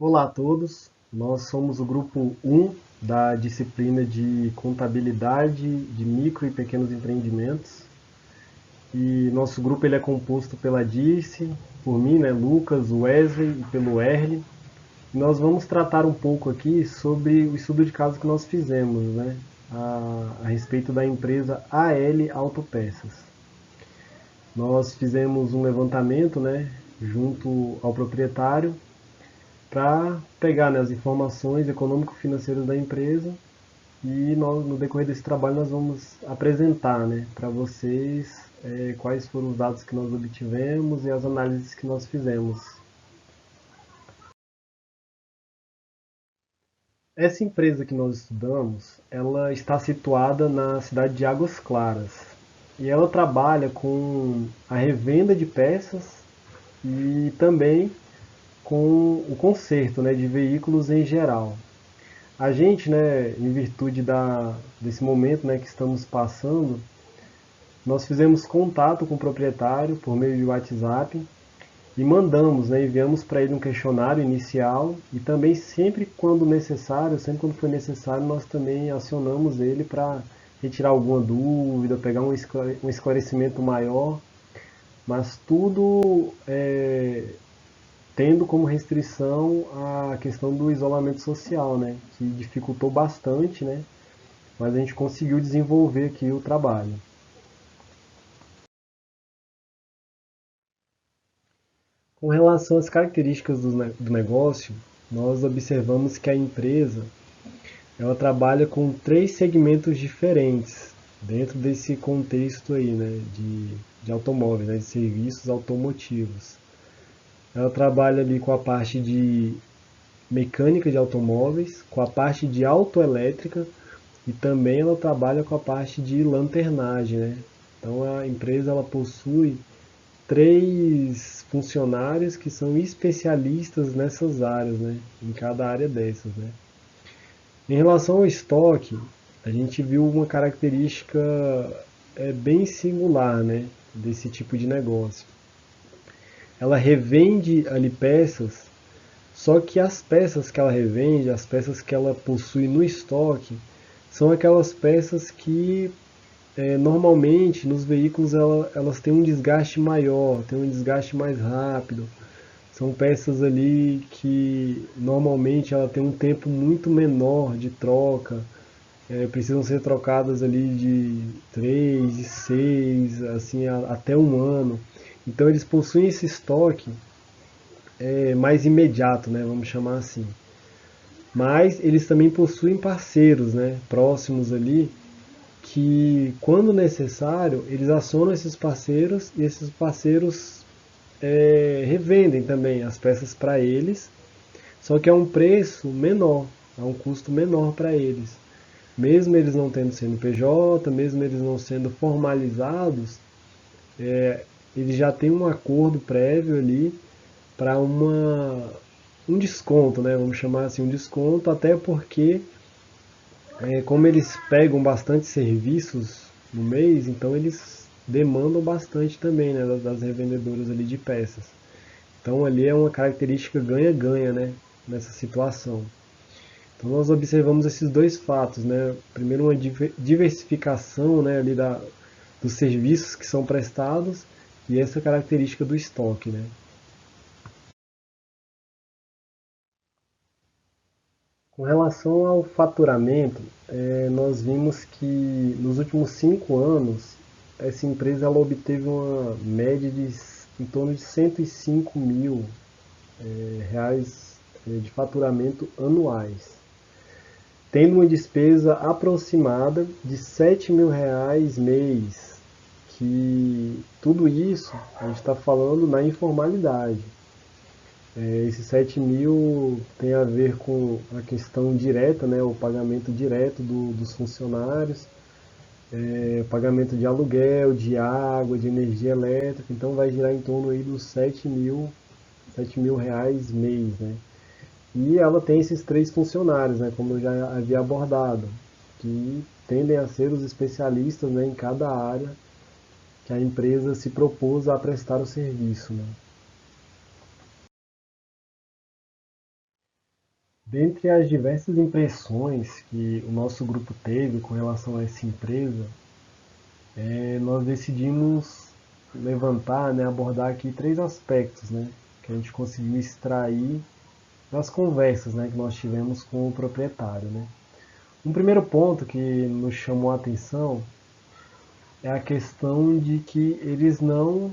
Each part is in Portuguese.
Olá a todos, nós somos o grupo 1 da disciplina de Contabilidade de Micro e Pequenos Empreendimentos. E nosso grupo ele é composto pela Dirce, por mim, né, Lucas, Wesley e pelo Erle. E nós vamos tratar um pouco aqui sobre o estudo de caso que nós fizemos, né, a respeito da empresa AL Autopeças. Nós fizemos um levantamento, né, junto ao proprietário para pegar, né, as informações econômico-financeiras da empresa e no decorrer desse trabalho nós vamos apresentar, né, para vocês quais foram os dados que nós obtivemos e as análises que nós fizemos. Essa empresa que nós estudamos, ela está situada na cidade de Águas Claras e ela trabalha com a revenda de peças e também com o conserto, né, de veículos em geral. A gente, né, em virtude desse momento, né, que estamos passando, nós fizemos contato com o proprietário por meio de WhatsApp e mandamos, né, enviamos para ele um questionário inicial e também sempre quando necessário, sempre quando foi necessário, nós também acionamos ele para retirar alguma dúvida, pegar um esclarecimento maior, mas tudo tendo como restrição a questão do isolamento social, né, que dificultou bastante, né, mas a gente conseguiu desenvolver aqui o trabalho. Com relação às características do negócio, nós observamos que a empresa ela trabalha com três segmentos diferentes dentro desse contexto aí, né, de automóveis, né, de serviços automotivos. Ela trabalha ali com a parte de mecânica de automóveis, com a parte de autoelétrica e também ela trabalha com a parte de lanternagem, né? Então a empresa ela possui três funcionários que são especialistas nessas áreas, né? Em cada área dessas, né? Em relação ao estoque, a gente viu uma característica bem singular, né? Desse tipo de negócio. Ela revende ali peças, só que as peças que ela revende, as peças que ela possui no estoque, são aquelas peças que normalmente nos veículos elas têm um desgaste maior, têm um desgaste mais rápido. São peças ali que normalmente ela tem um tempo muito menor de troca, precisam ser trocadas ali de 3, de 6, assim, até um ano. Então eles possuem esse estoque mais imediato, né, vamos chamar assim. Mas eles também possuem parceiros, né, próximos ali, que quando necessário eles acionam esses parceiros e esses parceiros revendem também as peças para eles, só que é um preço menor, é um custo menor para eles. Mesmo eles não tendo CNPJ, mesmo eles não sendo formalizados, eles já têm um acordo prévio ali para um desconto, né? Vamos chamar assim um desconto, até porque como eles pegam bastante serviços no mês, então eles demandam bastante também, né, das revendedoras ali de peças. Então ali é uma característica ganha-ganha, né, nessa situação. Então nós observamos esses dois fatos, né? Primeiro uma diversificação, né, ali dos serviços que são prestados e essa característica do estoque, né? Com relação ao faturamento, nós vimos que nos últimos 5 anos essa empresa ela obteve uma média de em torno de 105 mil reais de faturamento anuais, tendo uma despesa aproximada de 7 mil reais mês, que tudo isso a gente está falando na informalidade. Esses 7 mil tem a ver com a questão direta, né, o pagamento direto dos funcionários, pagamento de aluguel, de água, de energia elétrica, então vai girar em torno aí dos 7 mil reais mês, né? E ela tem esses três funcionários, né, como eu já havia abordado, que tendem a ser os especialistas, né, em cada área que a empresa se propôs a prestar o serviço, né? Dentre as diversas impressões que o nosso grupo teve com relação a essa empresa, nós decidimos levantar, né, abordar aqui três aspectos, né, que a gente conseguiu extrair das conversas, né, que nós tivemos com o proprietário, né. Um primeiro ponto que nos chamou a atenção é a questão de que eles não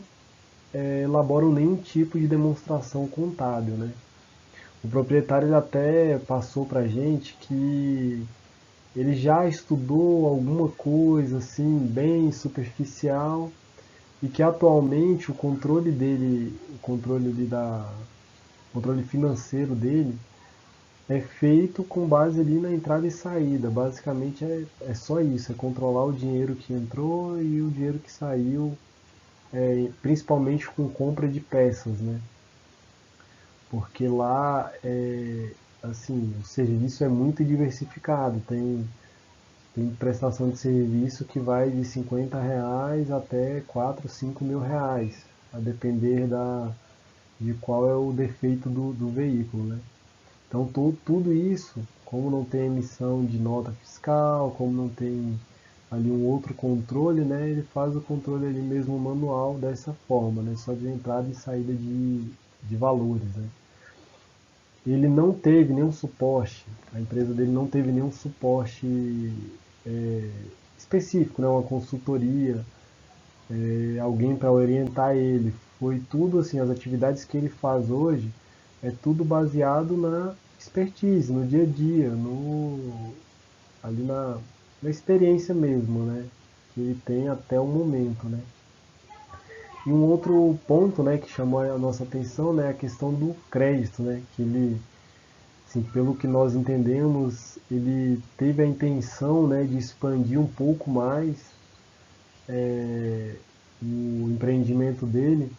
elaboram nenhum tipo de demonstração contábil, né. O proprietário até passou para a gente que ele já estudou alguma coisa assim bem superficial e que atualmente o controle dele, o controle financeiro dele é feito com base ali na entrada e saída. Basicamente é só isso, é controlar o dinheiro que entrou e o dinheiro que saiu, principalmente com compra de peças, né? Porque lá assim, o serviço é muito diversificado, tem prestação de serviço que vai de R$ 50 até 4, 5 mil reais, a depender de qual é o defeito do veículo, né? Então tudo isso, como não tem emissão de nota fiscal, como não tem ali um outro controle, né, ele faz o controle ali mesmo manual dessa forma, né, só de entrada e saída de valores, né. Ele não teve nenhum suporte, a empresa dele não teve nenhum suporte é, específico, né, uma consultoria, alguém para orientar ele. Foi tudo assim, as atividades que ele faz hoje é tudo baseado na expertise, no dia a dia, ali na experiência mesmo, né? Que ele tem até o momento, né? E um outro ponto, né, que chamou a nossa atenção, né, é a questão do crédito, né? Que ele, assim, pelo que nós entendemos, ele teve a intenção, né, de expandir um pouco mais o empreendimento dele,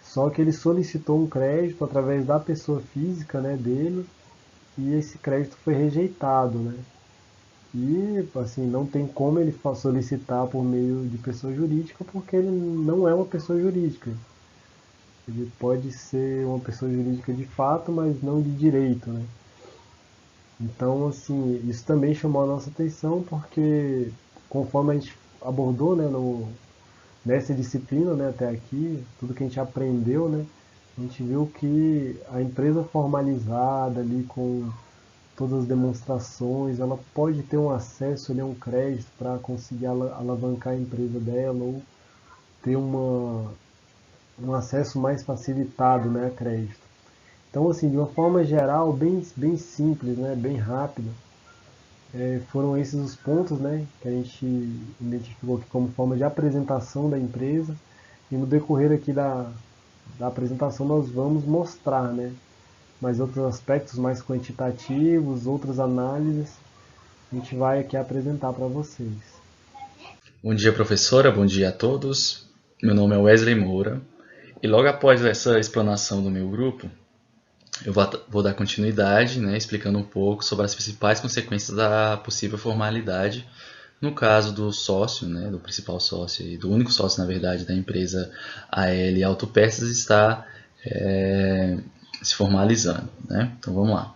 só que ele solicitou um crédito através da pessoa física, né, dele, e esse crédito foi rejeitado, né? E assim, não tem como ele solicitar por meio de pessoa jurídica porque ele não é uma pessoa jurídica. Ele pode ser uma pessoa jurídica de fato, mas não de direito, né? Então, assim, isso também chamou a nossa atenção porque conforme a gente abordou, né, nessa disciplina, né, até aqui, tudo que a gente aprendeu, né, a gente viu que a empresa formalizada ali com todas as demonstrações, ela pode ter um acesso ali a um crédito para conseguir alavancar a empresa dela ou ter um acesso mais facilitado, né, a crédito. Então, assim, de uma forma geral, bem simples, né, bem rápida, foram esses os pontos, né, que a gente identificou aqui como forma de apresentação da empresa. E no decorrer aqui da apresentação nós vamos mostrar, né, mais outros aspectos mais quantitativos, outras análises, a gente vai aqui apresentar para vocês. Bom dia, professora. Bom dia a todos. Meu nome é Wesley Moura e logo após essa explanação do meu grupo, eu vou dar continuidade, né, explicando um pouco sobre as principais consequências da possível formalidade no caso do sócio, né, do principal sócio e do único sócio, na verdade, da empresa AL Autopeças está se formalizando, né? Então vamos lá.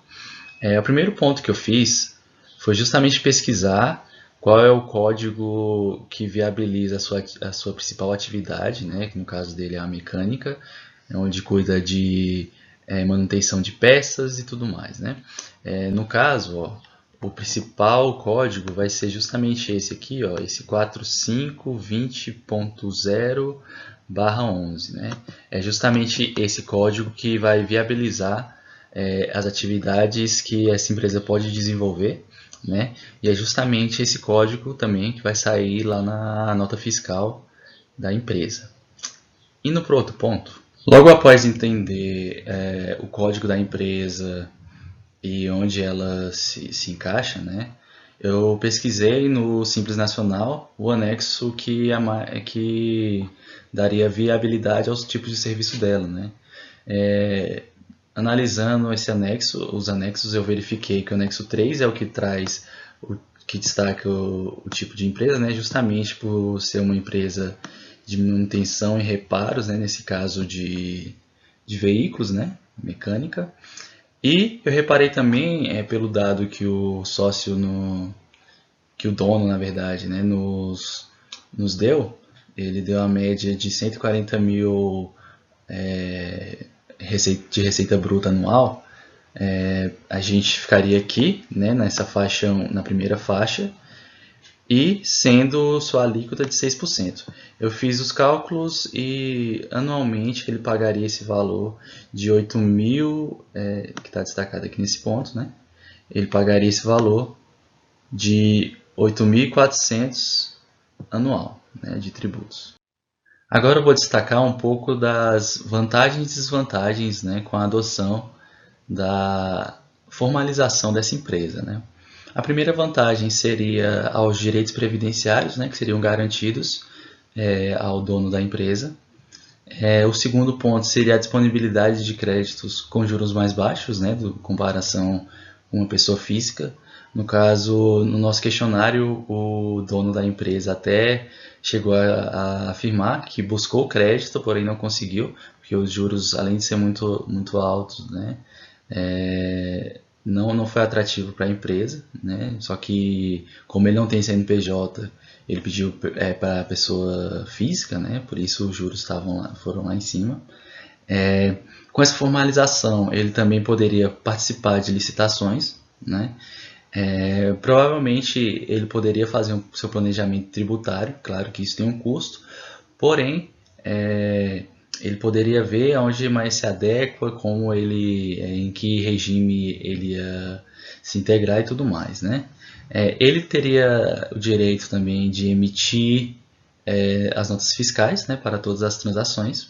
O primeiro ponto que eu fiz foi justamente pesquisar qual é o código que viabiliza a sua principal atividade, né? Que no caso dele é a mecânica, onde cuida de manutenção de peças e tudo mais, né? No caso, ó, o principal código vai ser justamente esse aqui, ó, esse 4520.0/11, né? É justamente esse código que vai viabilizar as atividades que essa empresa pode desenvolver, né? E é justamente esse código também que vai sair lá na nota fiscal da empresa. Indo para outro ponto, logo após entender o código da empresa e onde ela se encaixa, né? Eu pesquisei no Simples Nacional o anexo que daria viabilidade aos tipos de serviço dela, né? Analisando os anexos, eu verifiquei que o anexo 3 é o que traz, que destaca o tipo de empresa, né? Justamente por ser uma empresa de manutenção e reparos, né? Nesse caso de veículos, né? Mecânica. E eu reparei também, pelo dado que o sócio, que o dono, na verdade, né, nos deu, ele deu a média de 140 mil de receita bruta anual. A gente ficaria aqui, né, nessa faixa, na primeira faixa, e sendo sua alíquota de 6%. Eu fiz os cálculos e anualmente ele pagaria esse valor de 8 mil, que está destacado aqui nesse ponto, né? Ele pagaria esse valor de 8.400 anual, né, de tributos. Agora eu vou destacar um pouco das vantagens e desvantagens, né, com a adoção da formalização dessa empresa, né? A primeira vantagem seria aos direitos previdenciários, né, que seriam garantidos ao dono da empresa. O segundo ponto seria a disponibilidade de créditos com juros mais baixos, né, em comparação com uma pessoa física. No caso, no nosso questionário, o dono da empresa até chegou a afirmar que buscou crédito, porém não conseguiu, porque os juros, além de ser muito, muito altos, né, não foi atrativo para a empresa, né? Só que, como ele não tem CNPJ, ele pediu para a pessoa física, né? Por isso os juros foram lá em cima. Com essa formalização, ele também poderia participar de licitações, né? Provavelmente ele poderia fazer o seu planejamento tributário, claro que isso tem um custo, porém ele poderia ver aonde mais se adequa, como em que regime ele ia se integrar e tudo mais, né? Ele teria o direito também de emitir as notas fiscais, né, para todas as transações.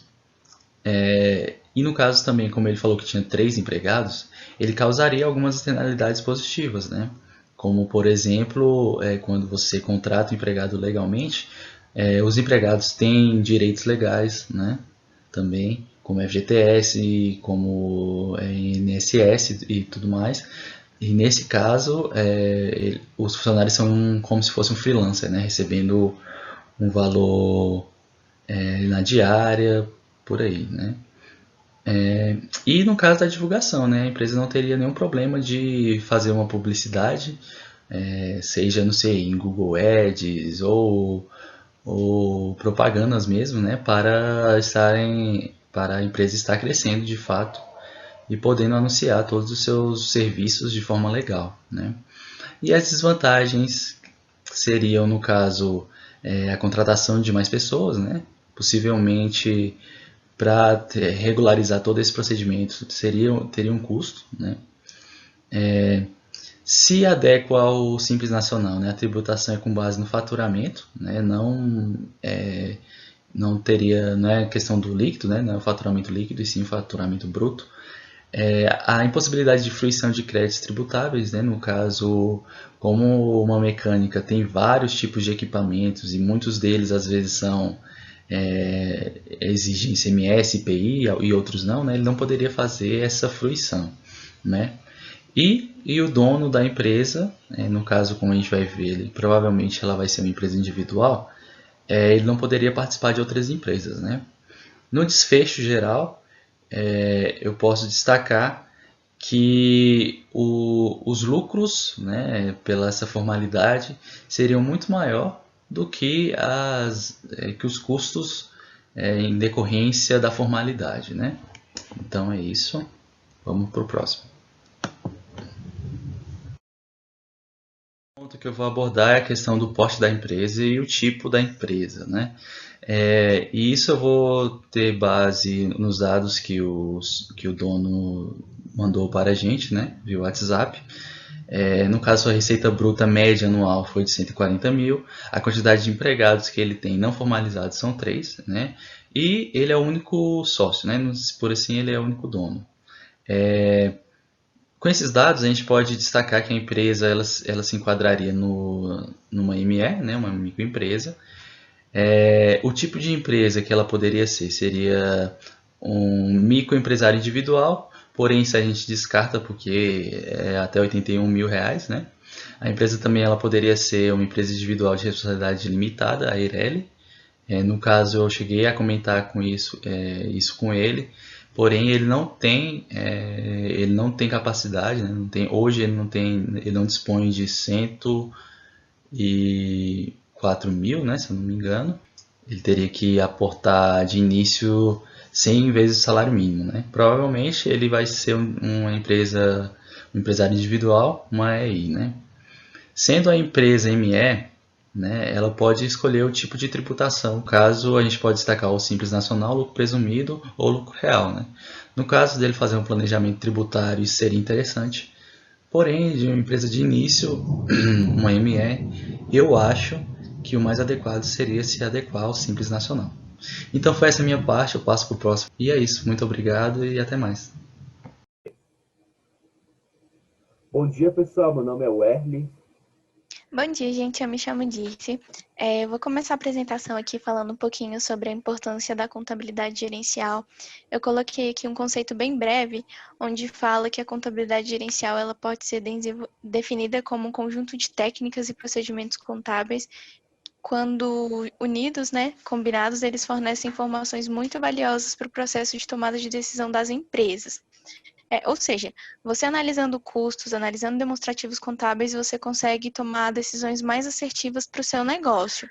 E no caso também, como ele falou que tinha 3 empregados, ele causaria algumas externalidades positivas, né? Como, por exemplo, quando você contrata o empregado legalmente, os empregados têm direitos legais, né? Também, como FGTS, como INSS e tudo mais. E nesse caso, os funcionários são como se fosse um freelancer, né? Recebendo um valor na diária, por aí, né? E no caso da divulgação, né, a empresa não teria nenhum problema de fazer uma publicidade, seja, não sei, em Google Ads ou propagandas mesmo, né, para a empresa estar crescendo de fato e podendo anunciar todos os seus serviços de forma legal, né. E as desvantagens seriam, no caso, a contratação de mais pessoas, né, possivelmente para regularizar todo esse procedimento teria um custo, né? Se adequa ao Simples Nacional, né? A tributação é com base no faturamento, né? Não é questão do líquido, né? Não é o faturamento líquido, e sim o faturamento bruto. A impossibilidade de fruição de créditos tributáveis, né? No caso, como uma mecânica tem vários tipos de equipamentos e muitos deles às vezes exigem ICMS, IPI e outros não, né? Ele não poderia fazer essa fruição, né? E o dono da empresa, no caso, como a gente vai ver, provavelmente ela vai ser uma empresa individual, ele não poderia participar de outras empresas, né? No desfecho geral, eu posso destacar que os lucros, né, pela essa formalidade, seriam muito maior do que os custos em decorrência da formalidade, né? Então é isso. Vamos para o próximo. O ponto que eu vou abordar é a questão do porte da empresa e o tipo da empresa, né? E isso eu vou ter base nos dados que o dono mandou para a gente, né, via WhatsApp. No caso, a receita bruta média anual foi de 140 mil, a quantidade de empregados que ele tem não formalizados são 3, né? E ele é o único sócio, né? Por assim, ele é o único dono. Com esses dados, a gente pode destacar que a empresa ela se enquadraria numa ME, né? Uma microempresa. O tipo de empresa que ela poderia ser seria um microempresário individual, porém se a gente descarta porque é até 81 mil reais, né? A empresa também ela poderia ser uma empresa individual de responsabilidade limitada, a EIRELI, No caso, eu cheguei a comentar isso com ele, porém ele não tem capacidade, né? Hoje ele não dispõe de 104 mil, né, se eu não me engano. Ele teria que aportar de início 100 vezes o salário mínimo, né? Provavelmente ele vai ser um empresário individual, uma EI, né? Sendo a empresa ME, né, ela pode escolher o tipo de tributação. Caso a gente pode destacar o Simples Nacional, lucro presumido ou lucro real, né? No caso dele fazer um planejamento tributário, isso seria interessante. Porém, de uma empresa de início, uma ME, eu acho que o mais adequado seria se adequar ao Simples Nacional. Então foi essa a minha parte, eu passo para o próximo. E é isso, muito obrigado e até mais. Bom dia, pessoal. Meu nome é Werly. Bom dia, gente. Eu me chamo Dirce. Eu vou começar a apresentação aqui falando um pouquinho sobre a importância da contabilidade gerencial. Eu coloquei aqui um conceito bem breve, onde fala que a contabilidade gerencial ela pode ser definida como um conjunto de técnicas e procedimentos contábeis. Quando unidos, né, combinados, eles fornecem informações muito valiosas para o processo de tomada de decisão das empresas. Ou seja, você analisando custos, analisando demonstrativos contábeis, você consegue tomar decisões mais assertivas para o seu negócio.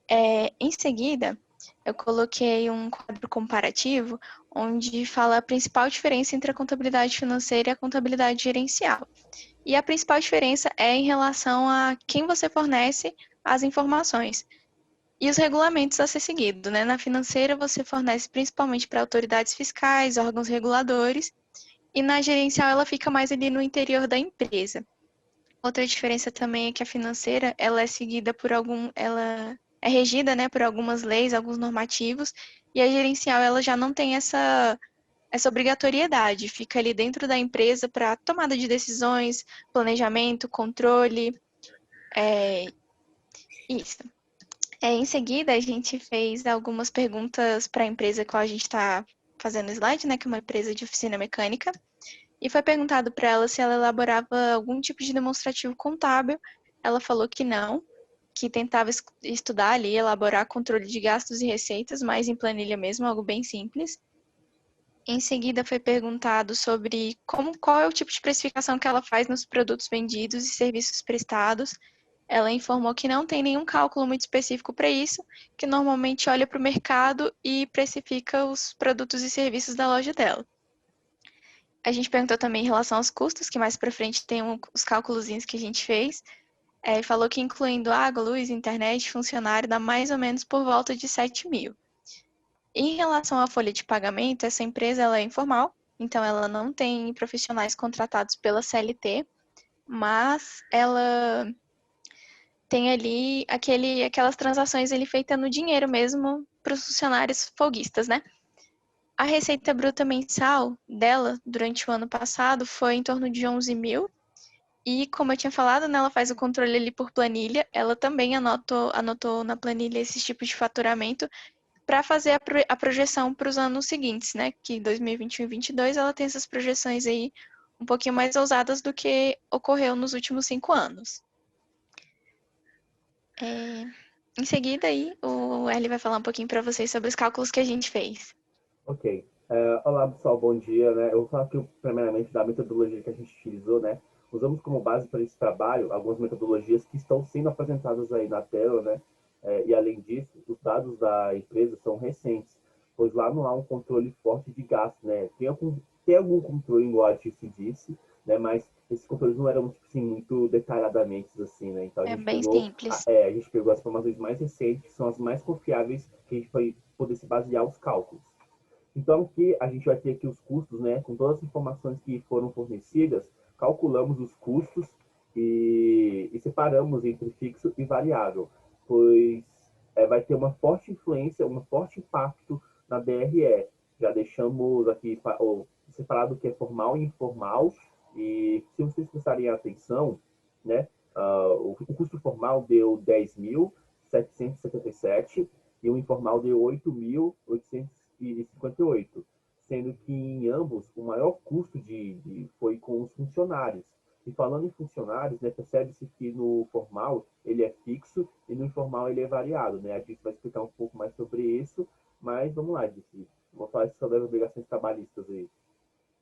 Em seguida, eu coloquei um quadro comparativo, onde fala a principal diferença entre a contabilidade financeira e a contabilidade gerencial. E a principal diferença é em relação a quem você fornece as informações e os regulamentos a ser seguido, né? Na financeira, você fornece principalmente para autoridades fiscais, órgãos reguladores, e na gerencial ela fica mais ali no interior da empresa. Outra diferença também é que a financeira, ela é seguida ela é regida, né, por algumas leis, alguns normativos, e a gerencial ela já não tem essa obrigatoriedade, fica ali dentro da empresa para tomada de decisões, planejamento, controle, isso. Em seguida, a gente fez algumas perguntas para a empresa que a gente está fazendo slide, né, que é uma empresa de oficina mecânica. E foi perguntado para ela se ela elaborava algum tipo de demonstrativo contábil. Ela falou que não, que tentava estudar ali, elaborar controle de gastos e receitas, mas em planilha mesmo, algo bem simples. Em seguida, foi perguntado sobre qual é o tipo de precificação que ela faz nos produtos vendidos e serviços prestados. Ela informou que não tem nenhum cálculo muito específico para isso, que normalmente olha para o mercado e precifica os produtos e serviços da loja dela. A gente perguntou também em relação aos custos, que mais para frente tem os cálculozinhos que a gente fez. Falou que incluindo água, luz, internet, funcionário, dá mais ou menos por volta de 7 mil. Em relação à folha de pagamento, essa empresa ela é informal, então ela não tem profissionais contratados pela CLT, mas ela tem ali aquelas transações ali feitas no dinheiro mesmo para os funcionários folguistas, né? A receita bruta mensal dela durante o ano passado foi em torno de 11 mil. E como eu tinha falado, né, ela faz o controle ali por planilha. Ela também anotou na planilha esses tipos de faturamento para fazer a projeção para os anos seguintes, né? Que 2021 e 2022 ela tem essas projeções aí um pouquinho mais ousadas do que ocorreu nos últimos 5 anos. Em seguida aí, o Eli vai falar um pouquinho para vocês sobre os cálculos que a gente fez. Ok. Olá, pessoal. Bom dia, né? Eu vou falar aqui primeiramente da metodologia que a gente utilizou, né? Usamos como base para esse trabalho algumas metodologias que estão sendo apresentadas aí na tela, né? E além disso, os dados da empresa são recentes, pois lá não há um controle forte de gasto, né? Tem algum controle, igual a Tiff disse, né? Mas esses controles não eram tipo assim, muito detalhadamente assim, né? Então É bem simples. a gente pegou as informações mais recentes, que são as mais confiáveis, que a gente vai poder se basear os cálculos. Então, aqui a gente vai ter aqui os custos, né? Com todas as informações que foram fornecidas, calculamos os custos e separamos entre fixo e variável, pois vai ter uma forte influência, um forte impacto na DRE. Já deixamos aqui separado o que é formal e informal, e se vocês prestarem atenção, né? O custo formal deu 10.777 e o informal deu 8.858, sendo que em ambos o maior custo foi com os funcionários, E falando em funcionários, né, percebe-se que no formal ele é fixo e no informal ele é variado, né? A gente vai explicar um pouco mais sobre isso, mas vamos lá, Disse. Vou falar sobre as obrigações trabalhistas aí.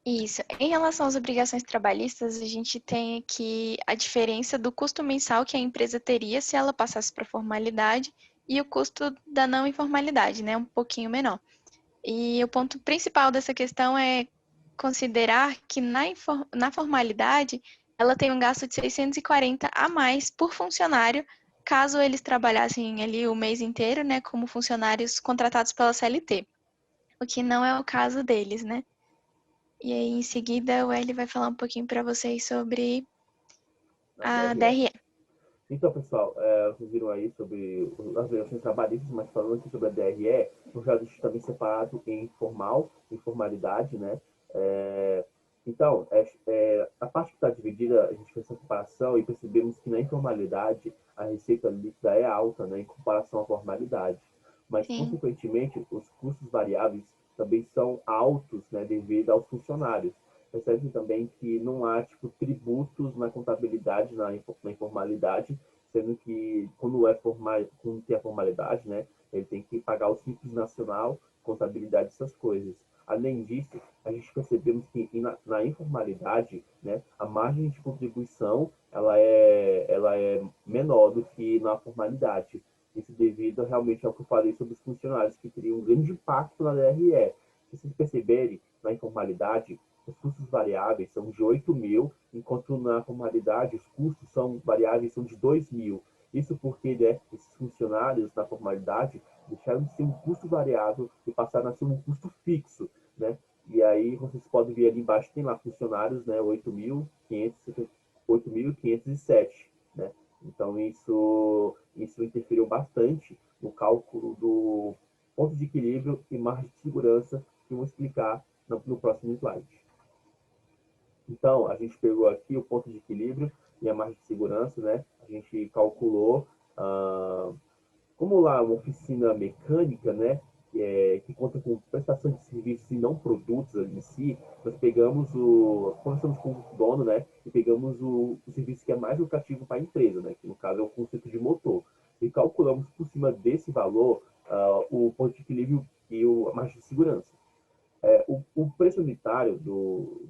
Isso. Em relação às obrigações trabalhistas, a gente tem aqui a diferença do custo mensal que a empresa teria se ela passasse para formalidade e o custo da não informalidade, né? Um pouquinho menor. E o ponto principal dessa questão é considerar que na formalidade ela tem um gasto de 640 a mais por funcionário, caso eles trabalhassem ali o mês inteiro, né, como funcionários contratados pela CLT, o que não é o caso deles, né? E aí, em seguida, o Eli vai falar um pouquinho para vocês sobre Na a DRE. DRE. Então, pessoal, vocês viram aí sobre as obrigações trabalhistas, mas falando aqui sobre a DRE, eu já deixo também separado em formal e formalidade, né? É, então, a parte que está dividida, a gente fez essa comparação e percebemos que na informalidade a receita líquida é alta, né, em comparação à formalidade. Mas, Sim, consequentemente, os custos variáveis também são altos, né, devido aos funcionários. Percebe também que não há tipo, tributos na contabilidade, na informalidade, sendo que quando tem a formalidade, né, ele tem que pagar o Simples Nacional, contabilidade, essas coisas. Além disso, a gente percebemos que na informalidade, né, a margem de contribuição ela é menor do que na formalidade. Isso devido realmente ao que eu falei sobre os funcionários, que teriam um grande impacto na DRE. Se vocês perceberem, na informalidade, os custos variáveis são de 8 mil, enquanto na formalidade os custos são variáveis são de 2 mil. Isso porque, né, esses funcionários na formalidade deixaram de ser um custo variável e passaram a ser um custo fixo, né? E aí vocês podem ver ali embaixo, tem lá funcionários, né, 8.507, né? Então isso interferiu bastante no cálculo do ponto de equilíbrio e margem de segurança que eu vou explicar no próximo slide. Então, a gente pegou aqui o ponto de equilíbrio e a margem de segurança, né? A gente calculou, como lá uma oficina mecânica, né? Que conta com prestação de serviços e não produtos em si, nós conversamos com o dono, né? E pegamos o serviço que é mais lucrativo para a empresa, né? Que no caso é o conceito de motor. E calculamos por cima desse valor o ponto de equilíbrio e a margem de segurança. O preço unitário do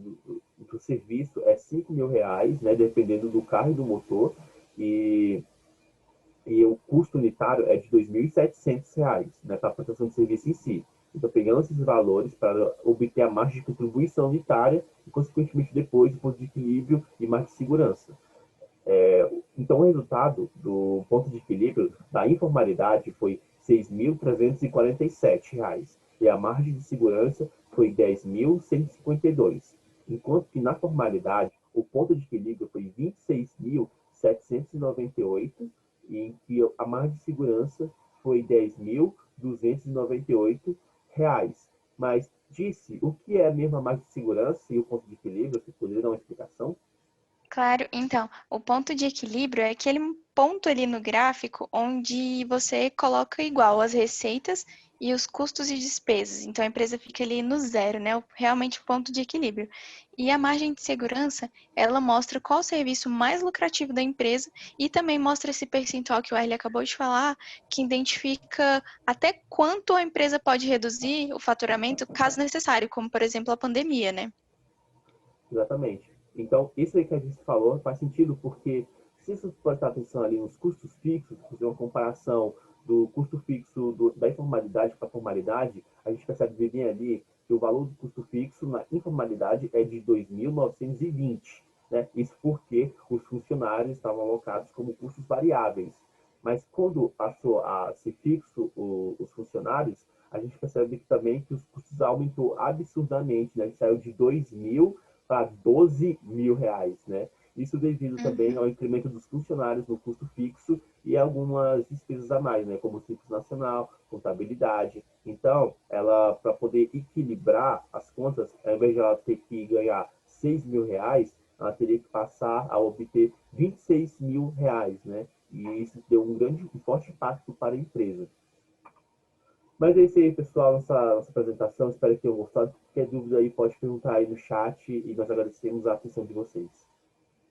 serviço é R$ 5.000, né, dependendo do carro e do motor, e, e o custo unitário é de R$ 2.700, né, para a prestação de serviço em si. Então, pegamos esses valores para obter a margem de contribuição unitária e, consequentemente, depois o ponto de equilíbrio e margem de segurança. Então, o resultado do ponto de equilíbrio da informalidade foi R$ 6.347 e a margem de segurança foi 10.152, enquanto que na formalidade o ponto de equilíbrio foi 26.798 e em que a margem de segurança foi 10.298 reais. Mas disse o que é a mesma margem de segurança e o ponto de equilíbrio? Você poderia dar uma explicação? claro. Então, o ponto de equilíbrio é aquele ponto ali no gráfico onde você coloca igual as receitas e os custos e despesas. Então, a empresa fica ali no zero, né? Realmente o ponto de equilíbrio. E a margem de segurança, ela mostra qual o serviço mais lucrativo da empresa e também mostra esse percentual que o Arley acabou de falar, que identifica até quanto a empresa pode reduzir o faturamento, caso necessário, como, por exemplo, a pandemia, né? Exatamente. Então, isso aí que a gente falou faz sentido porque se você prestar atenção ali nos custos fixos, fazer uma comparação do custo fixo da informalidade para a formalidade, a gente percebe bem ali que o valor do custo fixo na informalidade é de 2.920, né? Isso porque os funcionários estavam alocados como custos variáveis. Mas quando passou a ser fixo os funcionários, a gente percebe que também que os custos aumentou absurdamente, né? Saiu de 2.000 para R$ 12.000, né? Isso devido também Uhum. ao incremento dos funcionários no custo fixo e algumas despesas a mais, né? Como o Simples Nacional, contabilidade. Então, ela, para poder equilibrar as contas, ao invés de ela ter que ganhar R$ 6.000, ela teria que passar a obter R$ 26.000, né? E isso deu um forte impacto para a empresa. Mas é isso aí, pessoal, nossa apresentação. Espero que tenham gostado. Qualquer dúvida aí pode perguntar aí no chat e nós agradecemos a atenção de vocês.